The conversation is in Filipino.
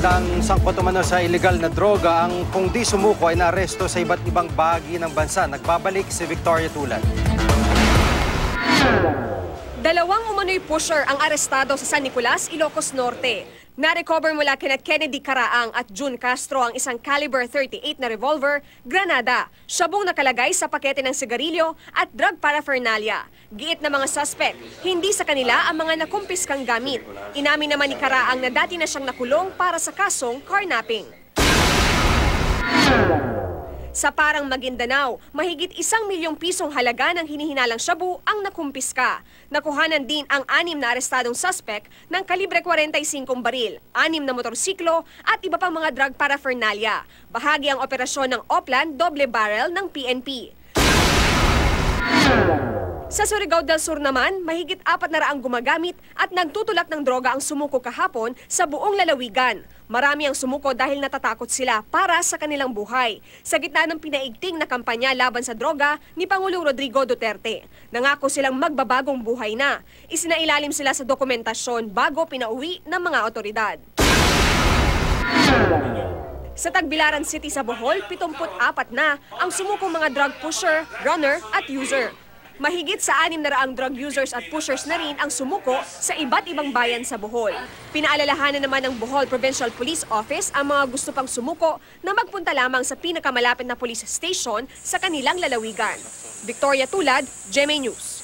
ng sangkot umano sa illegal na droga ang kung di sumuko ay naaresto sa iba't ibang bahagi ng bansa. Nagbabalik si Victoria Tulad. Dalawang umano'y pusher ang arestado sa San Nicolas, Ilocos Norte. Na-recover mula kina Kennedy Caraang at June Castro ang isang caliber 38 na revolver, granada, syabong nakalagay sa pakete ng sigarilyo at drug paraphernalia. Giit na mga suspect, hindi sa kanila ang mga nakumpiskang gamit. Inamin naman ni Caraang na dati na siyang nakulong para sa kasong carnapping. Sa Parang Maguindanao, mahigit 1 milyong pisong halaga ng hinihinalang shabu ang nakumpiska. Nakuhanan din ang 6 na arestadong suspect ng kalibre 45 baril, 6 na motorsiklo at iba pang mga drug paraphernalia. Bahagi ang operasyon ng Oplan Doble Barrel ng PNP. Sa Surigao del Sur naman, mahigit 400 gumagamit at nagtutulak ng droga ang sumuko kahapon sa buong lalawigan. Marami ang sumuko dahil natatakot sila para sa kanilang buhay. Sa gitna ng pinaigting na kampanya laban sa droga ni Pangulong Rodrigo Duterte, nangako silang magbabagong buhay na. Isinailalim sila sa dokumentasyon bago pinauwi ng mga otoridad. Sa Tagbilaran City sa Bohol, 74 na ang sumukong mga drug pusher, runner at user. Mahigit sa 600 drug users at pushers na rin ang sumuko sa iba't ibang bayan sa Bohol. Pinaalalahanan naman ng Bohol Provincial Police Office ang mga gusto pang sumuko na magpunta lamang sa pinakamalapit na police station sa kanilang lalawigan. Victoria Tulad, GMA News.